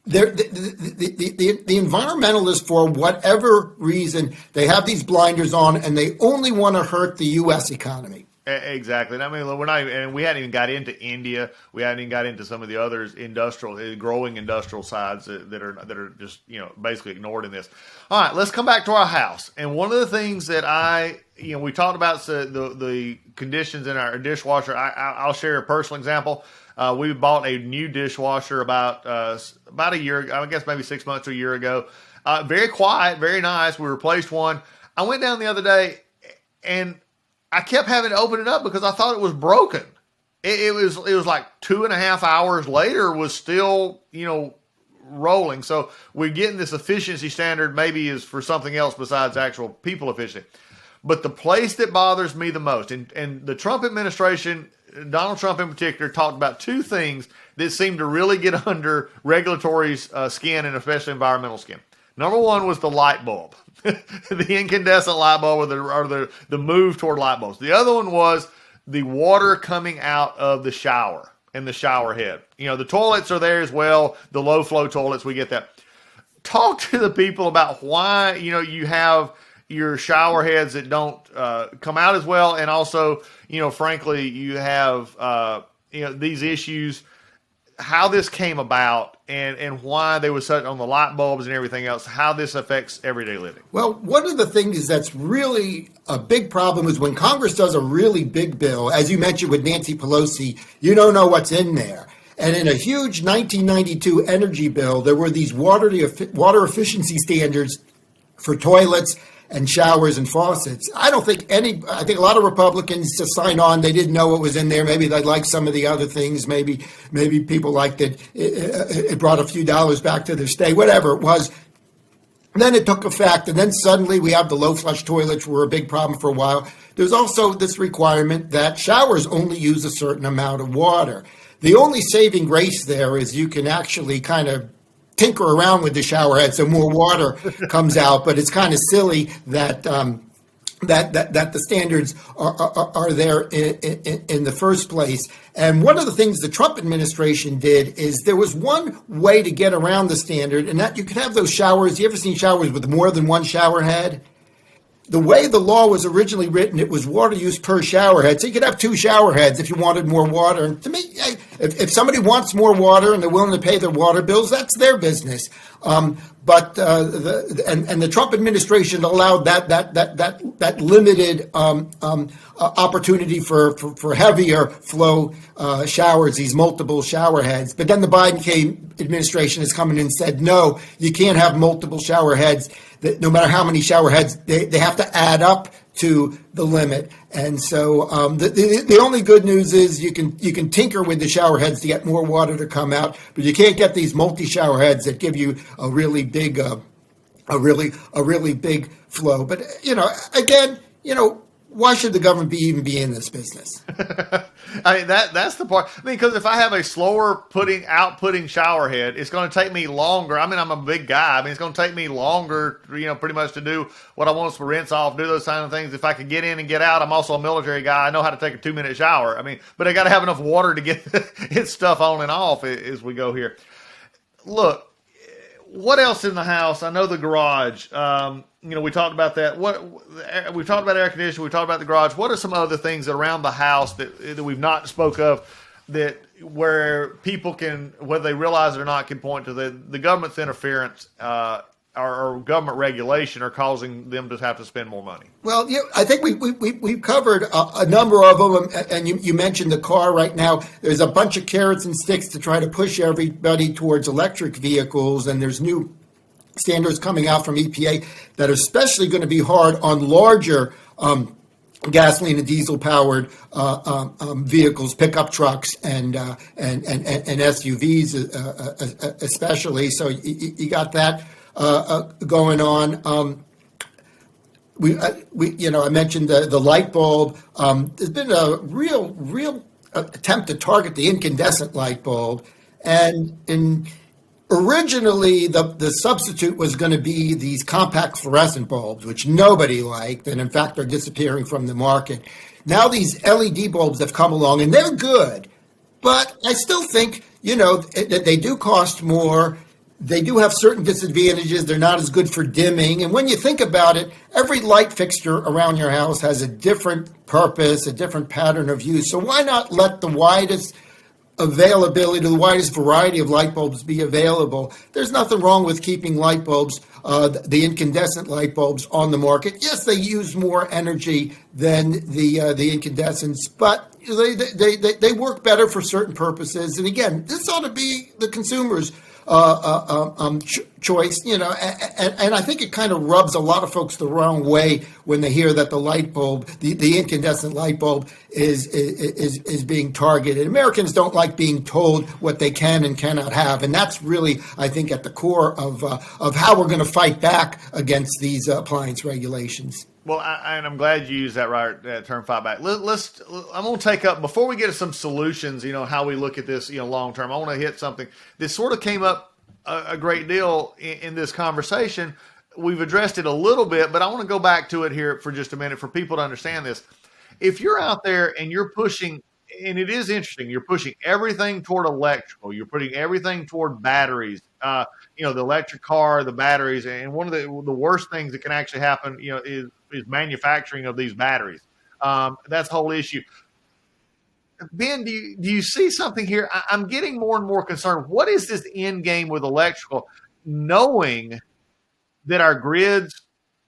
the environmentalists, for whatever reason, they have these blinders on, and they only want to hurt the U.S. economy. Exactly. And I mean, we're not even, and we hadn't even got into India. We hadn't even got into some of the other growing industrial sides that are just, basically ignored in this. All right, let's come back to our house. And one of the things that we talked about the conditions in our dishwasher. I'll share a personal example. We bought a new dishwasher about a year, I guess maybe 6 months to a year ago. Very quiet, very nice. We replaced one. I went down the other day and I kept having to open it up because I thought it was broken. It was like 2.5 hours later was still, rolling. So we're getting this efficiency standard maybe is for something else besides actual people efficiency. But the place that bothers me the most, and the Trump administration, Donald Trump in particular, talked about two things that seem to really get under regulatory skin and especially environmental skin. Number one was the light bulb. The incandescent light bulb or the move toward light bulbs. The other one was the water coming out of the shower and the shower head. The toilets are there as well, the low flow toilets, we get that. Talk to the people about why, you have your shower heads that don't come out as well. And also, frankly, you have, these issues, how this came about and why they were such on the light bulbs and everything else, how this affects everyday living. Well, one of the things that's really a big problem is when Congress does a really big bill, as you mentioned with Nancy Pelosi, you don't know what's in there. And in a huge 1992 energy bill, there were these water efficiency standards for toilets and showers and faucets. I think a lot of Republicans just signed on. They didn't know what was in there. Maybe they liked some of the other things. Maybe people liked it. It brought a few dollars back to their state, whatever it was. And then it took effect. And then suddenly we have the low flush toilets were a big problem for a while. There's also this requirement that showers only use a certain amount of water. The only saving grace there is you can actually kind of tinker around with the shower head so more water comes out, but it's kind of silly that that the standards are there in the first place. And one of the things the Trump administration did is there was one way to get around the standard, and that you could have those showers. You ever seen showers with more than one shower head? The way the law was originally written, it was water use per shower head. So you could have 2 shower heads if you wanted more water. And to me, if somebody wants more water and they're willing to pay their water bills, that's their business. But the Trump administration allowed that limited opportunity for heavier flow showers, these multiple shower heads. But then the Biden administration has come in and said, no, you can't have multiple shower heads. That no matter how many shower heads, they have to add up to the limit. And so the only good news is you can tinker with the shower heads to get more water to come out, but you can't get these multi-shower heads that give you a really big big flow. But again, why should the government even be in this business? I mean, that's the part. I mean, because if I have a slower outputting shower head, it's going to take me longer. I mean, I'm a big guy. I mean, it's going to take me longer, pretty much to do what I want to rinse off, do those kind of things. If I can get in and get out, I'm also a military guy. I know how to take a 2-minute shower. I mean, but I got to have enough water to get its stuff on and off as we go here. Look, what else in the house? I know the garage. We talked about that. We talked about air conditioning. We talked about the garage. What are some other things around the house that we've not spoke of where people can, whether they realize it or not, can point to the government's interference or government regulation are causing them to have to spend more money? Well, I think we've covered a number of them, and you mentioned the car right now. There's a bunch of carrots and sticks to try to push everybody towards electric vehicles, and there's new standards coming out from EPA that are especially going to be hard on larger gasoline and diesel powered vehicles, pickup trucks and SUVs especially. So you got that going on. I mentioned the light bulb. There's been a real attempt to target the incandescent light bulb, and originally the substitute was going to be these compact fluorescent bulbs, which nobody liked, and in fact are disappearing from the market. Now these LED bulbs have come along, and they're good, but I still think that they do cost more. They do have certain disadvantages. They're not as good for dimming. And when you think about it, every light fixture around your house has a different purpose, a different pattern of use. So why not let the widest availability, the widest variety of light bulbs be available? There's nothing wrong with keeping light bulbs, the incandescent light bulbs, on the market. Yes, they use more energy than the incandescents, but they work better for certain purposes. And again, this ought to be the consumer's choice, and I think it kind of rubs a lot of folks the wrong way when they hear that the light bulb, the incandescent light bulb, is being targeted. Americans don't like being told what they can and cannot have, and that's really, I think, at the core of how we're going to fight back against these appliance regulations. Well, and I'm glad you used that right term, fight back. I'm going to take up, before we get to some solutions, how we look at this, long term. I want to hit something. This sort of came up a great deal in this conversation. We've addressed it a little bit, but I want to go back to it here for just a minute for people to understand this. If you're out there and you're pushing, and it is interesting, you're pushing everything toward electrical, you're putting everything toward batteries, the electric car, the batteries, and one of the worst things that can actually happen, is manufacturing of these batteries. That's the whole issue. Ben, do you see something here? I'm getting more and more concerned. What is this end game with electrical, knowing that our grids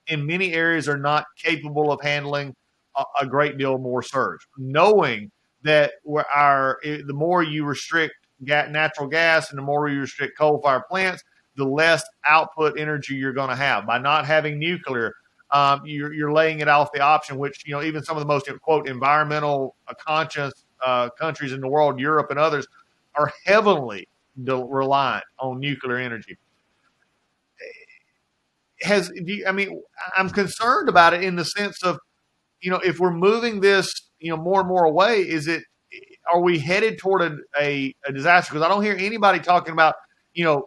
in many areas are not capable of handling a great deal more surge, knowing that the more you restrict natural gas and the more you restrict coal-fired plants, the less output energy you're going to have. By not having nuclear, you're laying it off the option, which, even some of the most, quote, environmental conscious countries in the world, Europe and others, are heavily reliant on nuclear energy. I'm concerned about it in the sense of, if we're moving this, more and more away, are we headed toward a disaster? Because I don't hear anybody talking about,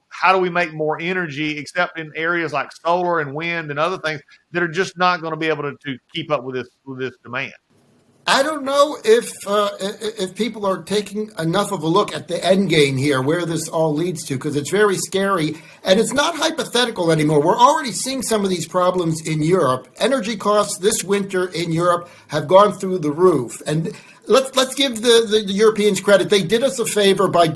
how do we make more energy, except in areas like solar and wind and other things that are just not going to be able to keep up with this demand. I don't know if people are taking enough of a look at the end game here, where this all leads to, because it's very scary, and it's not hypothetical anymore. We're already seeing some of these problems in Europe. Energy costs this winter in Europe have gone through the roof, and let's give the Europeans credit. They did us a favor by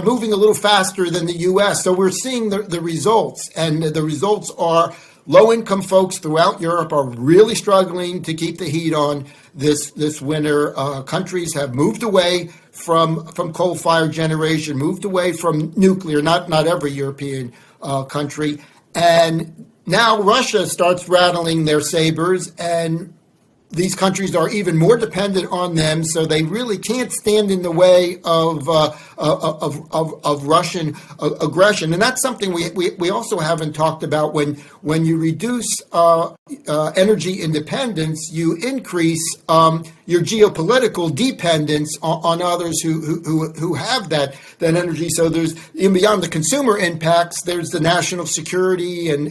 moving a little faster than the U.S. So we're seeing the results, and the results are low-income folks throughout Europe are really struggling to keep the heat on this winter. Countries have moved away from coal-fired generation, moved away from nuclear, not every European country. And now Russia starts rattling their sabers, and these countries are even more dependent on them, so they really can't stand in the way of Russian aggression. And that's something we also haven't talked about. When you reduce energy independence, you increase your geopolitical dependence on others who have that energy. So there's, beyond the consumer impacts, there's the national security and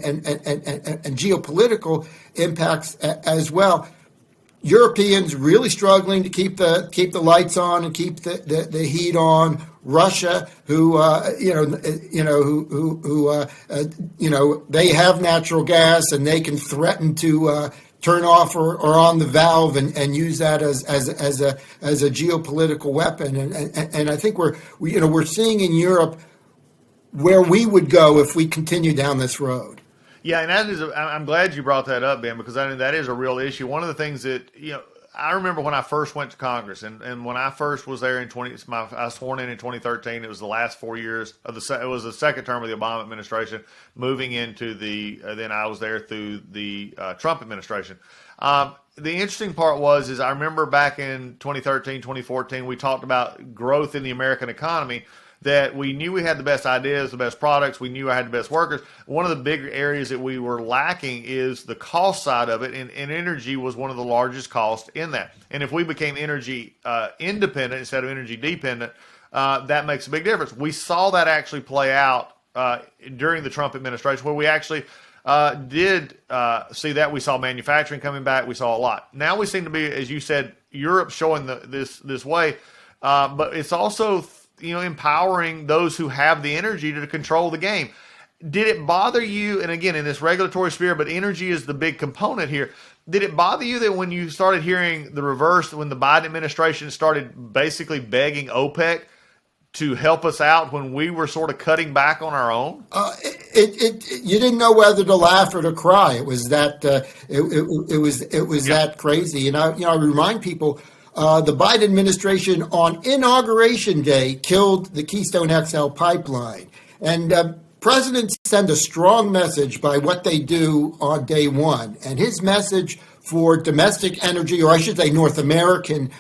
geopolitical impacts as well. Europeans really struggling to keep the lights on and keep the heat on. Russia, who they have natural gas and they can threaten to turn off or on the valve and use that as a geopolitical weapon. And I think we're seeing in Europe where we would go if we continue down this road. Yeah, and I'm glad you brought that up, Ben, because that is a real issue. One of the things that, I remember when I first went to Congress, and when I first was there I was sworn in 2013. It was the last 4 years of it was the second term of the Obama administration, moving into then I was there through the Trump administration. The interesting part is I remember back in 2013, 2014, we talked about growth in the American economy. that we knew we had the best ideas, the best products. We knew I had the best workers. One of the bigger areas that we were lacking is the cost side of it, and energy was one of the largest costs in that. And if we became energy independent instead of energy dependent, that makes a big difference. We saw that actually play out during the Trump administration, where we actually did see that. We saw manufacturing coming back. We saw a lot. Now we seem to be, as you said, Europe showing this way, but it's also empowering those who have the energy to control the game. Did it bother you? And again, in this regulatory sphere, but energy is the big component here. Did it bother you that when you started hearing the reverse, when the Biden administration started basically begging OPEC to help us out when we were sort of cutting back on our own? You didn't know whether to laugh or to cry. It was that it was that crazy. And I remind people, the Biden administration on Inauguration Day killed the Keystone XL pipeline, and presidents send a strong message by what they do on day one. And his message for domestic energy, or I should say North American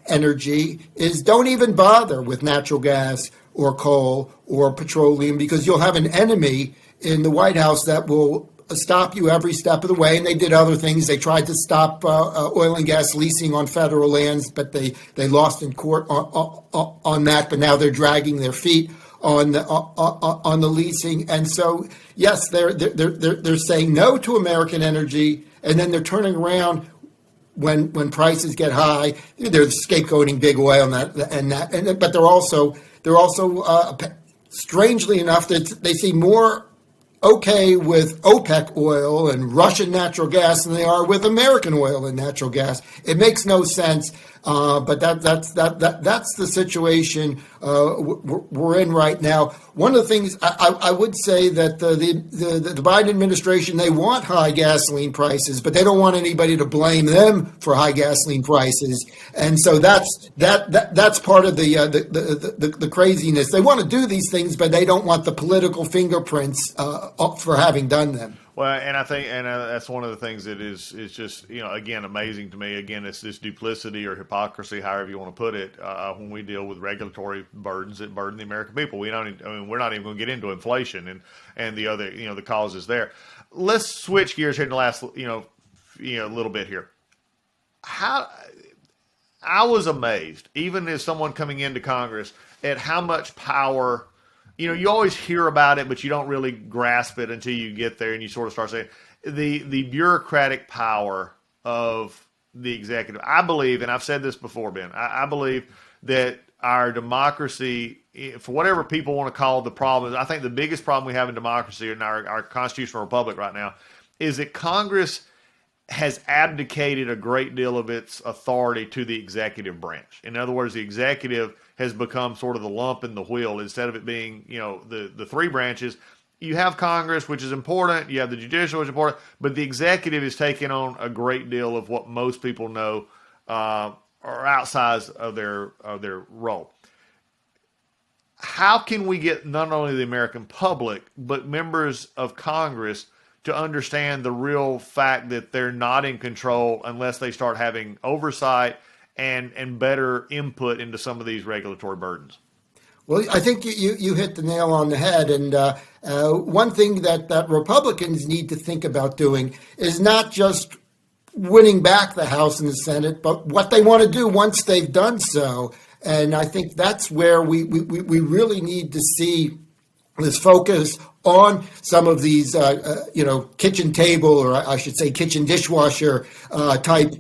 energy, is don't even bother with natural gas or coal or petroleum, because you'll have an enemy in the White House that will stop you every step of the way. And they did other things. They tried to stop oil and gas leasing on federal lands, but they lost in court on that. But now they're dragging their feet on the leasing. And so, yes, they're saying no to American energy, and then they're turning around when prices get high. They're scapegoating big oil but they're also strangely enough, that they see more okay with OPEC oil and Russian natural gas than they are with American oil and natural gas. It makes no sense, but that's the situation we're in right now. One of the things I would say that the Biden administration, they want high gasoline prices, but they don't want anybody to blame them for high gasoline prices, and so that's part of the craziness. They want to do these things, but they don't want the political fingerprints for having done them. Well, and I think, that's one of the things that is just, again, amazing to me. Again, it's this duplicity or hypocrisy, however you want to put it, when we deal with regulatory burdens that burden the American people. We're not even going to get into inflation and the other, the causes there. Let's switch gears here in the last, little bit here. I was amazed, even as someone coming into Congress, at how much power. You always hear about it, but you don't really grasp it until you get there and you sort of start saying the bureaucratic power of the executive. I believe, and I've said this before, Ben, I believe that our democracy, for whatever people want to call the problem, I think the biggest problem we have in democracy in our constitutional republic right now is that Congress has abdicated a great deal of its authority to the executive branch. In other words, the executive has become sort of the lump in the wheel. Instead of it being, the three branches, you have Congress, which is important, you have the judicial, which is important, but the executive is taking on a great deal of what most people know are outside of their role. How can we get not only the American public, but members of Congress to understand the real fact that they're not in control unless they start having oversight and better input into some of these regulatory burdens? Well, I think you hit the nail on the head. And one thing that Republicans need to think about doing is not just winning back the House and the Senate, but what they want to do once they've done so. And I think that's where we really need to see this focus on some of these, kitchen table, or I should say kitchen dishwasher type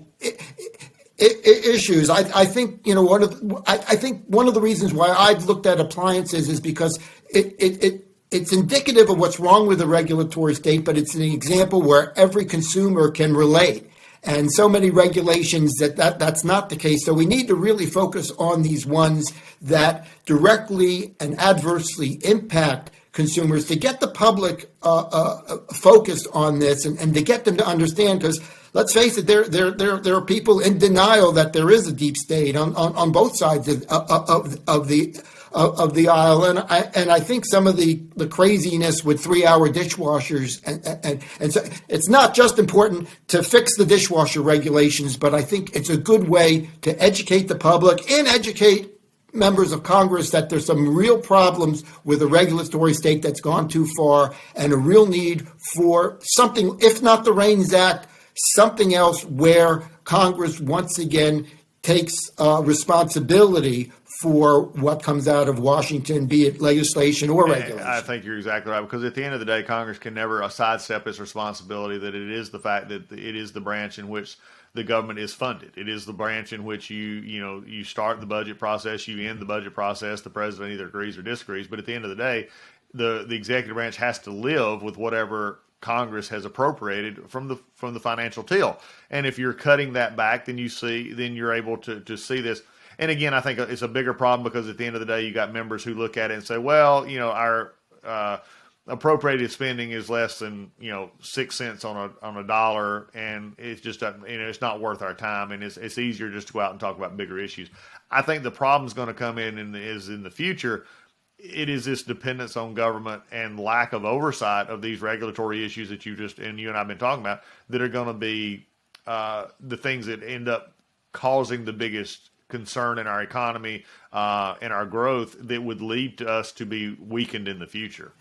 issues. I think one of the reasons why I've looked at appliances is because it's indicative of what's wrong with the regulatory state, but it's an example where every consumer can relate. And so many regulations that's not the case. So we need to really focus on these ones that directly and adversely impact consumers, to get the public focused on this and to get them to understand, because let's face it, there are people in denial that there is a deep state on both sides of the aisle, and I think some of the craziness with 3-hour dishwashers and so it's not just important to fix the dishwasher regulations, but I think it's a good way to educate the public and educate members of Congress that there's some real problems with a regulatory state that's gone too far and a real need for something, if not the REINS Act, something else where Congress once again takes responsibility for what comes out of Washington, be it legislation or regulation. I think you're exactly right, because at the end of the day, Congress can never sidestep its responsibility that it is the fact that it is the branch in which the government is funded. It is the branch in which you start the budget process, you end the budget process. The president either agrees or disagrees, but at the end of the day, the executive branch has to live with whatever Congress has appropriated from the financial till. And if you're cutting that back, then you're able to see this. And again, I think it's a bigger problem because at the end of the day, you got members who look at it and say, well, our appropriated spending is less than 6 cents on a dollar, and it's just it's not worth our time, and it's easier just to go out and talk about bigger issues. I think the problem's going to come in the future. It is this dependence on government and lack of oversight of these regulatory issues that you and I have been talking about that are going to be the things that end up causing the biggest concern in our economy and our growth that would lead to us to be weakened in the future.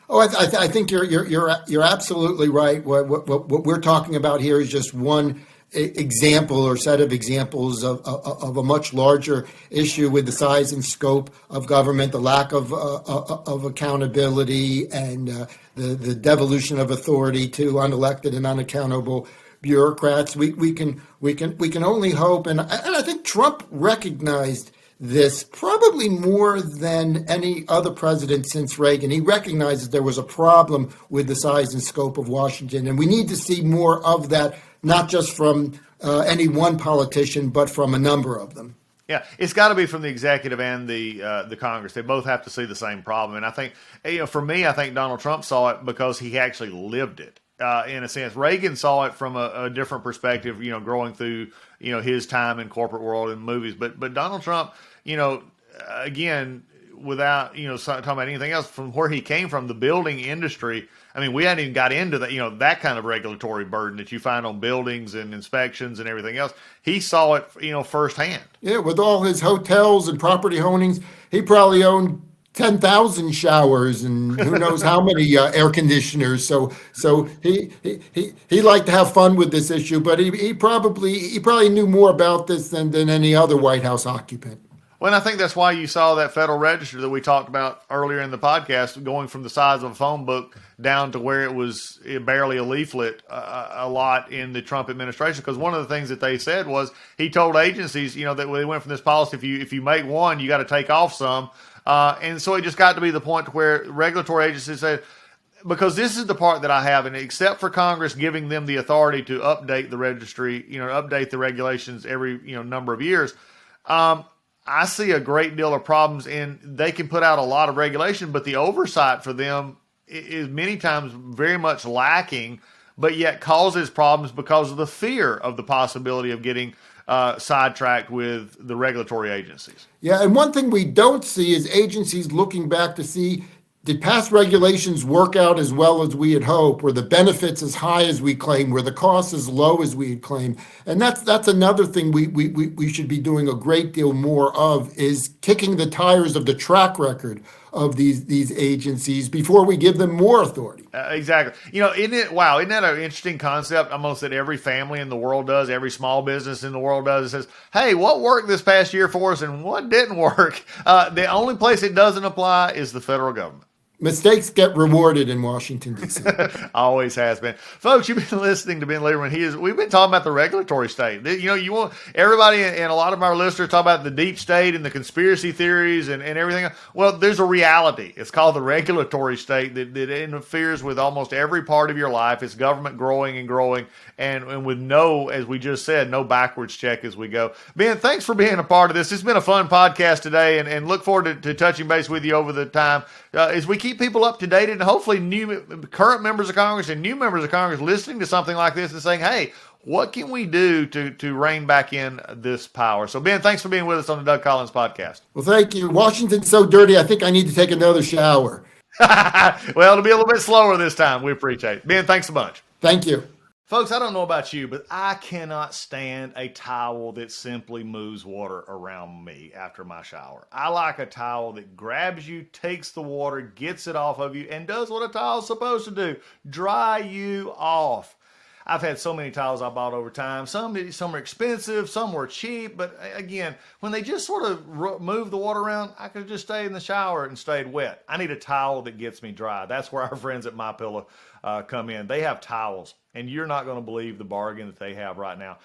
Oh, I think you're absolutely right. What we're talking about here is just one example or set of examples of a much larger issue with the size and scope of government, the lack of accountability, and the devolution of authority to unelected and unaccountable bureaucrats. We can only hope, and I think Trump recognized this probably more than any other president since Reagan. He recognizes there was a problem with the size and scope of Washington, and we need to see more of that, not just from any one politician, but from a number of them. Yeah, it's got to be from the executive and the Congress. They both have to see the same problem. And I think, for me, I think Donald Trump saw it because he actually lived it. In a sense, Reagan saw it from a different perspective, growing through, his time in corporate world and movies. But Donald Trump, again, without, talking about anything else, from where he came from, the building industry, I mean, we hadn't even got into that, that kind of regulatory burden that you find on buildings and inspections and everything else. He saw it, firsthand. Yeah, with all his hotels and property ownings, he probably owned 10,000 showers and who knows how many air conditioners. So he liked to have fun with this issue, but he probably knew more about this than any other White House occupant. Well, and I think that's why you saw that Federal Register that we talked about earlier in the podcast going from the size of a phone book down to where it was barely a leaflet a lot in the Trump administration. Because one of the things that they said was he told agencies, that they went from this policy, if you make one, you got to take off some. And so it just got to be the point to where regulatory agencies said, because this is the part that I have, and except for Congress giving them the authority to update the registry, update the regulations every, number of years, I see a great deal of problems, and they can put out a lot of regulation, but the oversight for them is many times very much lacking, but yet causes problems because of the fear of the possibility of getting sidetracked with the regulatory agencies. Yeah, and one thing we don't see is agencies looking back to see, did past regulations work out as well as we had hoped? Were the benefits as high as we claimed? Were the costs as low as we had claimed? And that's another thing we should be doing a great deal more of, is kicking the tires of the track record of these agencies before we give them more authority. Exactly. Isn't that an interesting concept? Almost that every family in the world does, every small business in the world does. It says, hey, what worked this past year for us and what didn't work? The only place it doesn't apply is the federal government. Mistakes get rewarded in Washington, D.C. Always has been. Folks, you've been listening to Ben Lieberman. We've been talking about the regulatory state. You want everybody and a lot of our listeners talk about the deep state and the conspiracy theories and everything. Well, there's a reality. It's called the regulatory state that interferes with almost every part of your life. It's government growing and growing, and with no, as we just said, no backwards check as we go. Ben, thanks for being a part of this. It's been a fun podcast today, and look forward to touching base with you over the time as we keep people up to date, and hopefully current members of Congress and new members of Congress listening to something like this and saying, hey, what can we do to rein back in this power? So, Ben, thanks for being with us on the Doug Collins podcast. Well, thank you. Washington's so dirty, I think I need to take another shower. Well, it'll be a little bit slower this time. We appreciate it. Ben, thanks so much. Thank you. Folks, I don't know about you, but I cannot stand a towel that simply moves water around me after my shower. I like a towel that grabs you, takes the water, gets it off of you, and does what a towel's supposed to do, dry you off. I've had so many towels I bought over time. Some are expensive, some were cheap, but again, when they just sort of move the water around, I could just stay in the shower and stayed wet. I need a towel that gets me dry. That's where our friends at MyPillow come in. They have towels, and you're not going to believe the bargain that they have right now.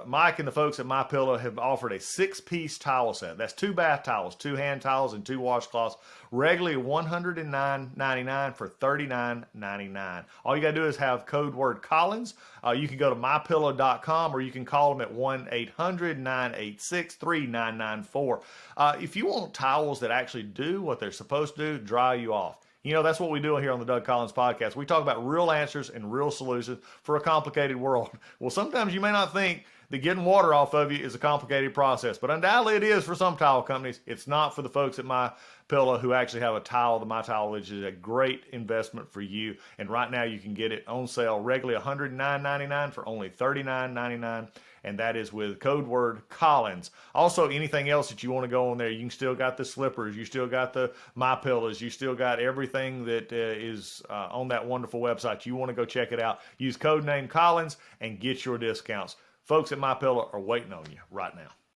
Mike and the folks at MyPillow have offered a 6-piece towel set. That's 2 bath towels, 2 hand towels, and 2 washcloths, regularly $109.99 for $39.99. All you got to do is have code word Collins. You can go to mypillow.com, or you can call them at 1-800-986-3994. If you want towels that actually do what they're supposed to do, dry you off. You know, that's what we do here on the Doug Collins podcast. We talk about real answers and real solutions for a complicated world. Well, sometimes you may not think that getting water off of you is a complicated process, but undoubtedly it is for some towel companies. It's not for the folks at MyPillow who actually have a towel, the My Towel, which is a great investment for you. And right now you can get it on sale regularly $109.99 for only $39.99. And that is with code word Collins. Also, anything else that you want to go on there, you can still got the slippers, you still got the My Pillows, you still got everything that is on that wonderful website. You want to go check it out. Use code name Collins and get your discounts. Folks at MyPillow are waiting on you right now.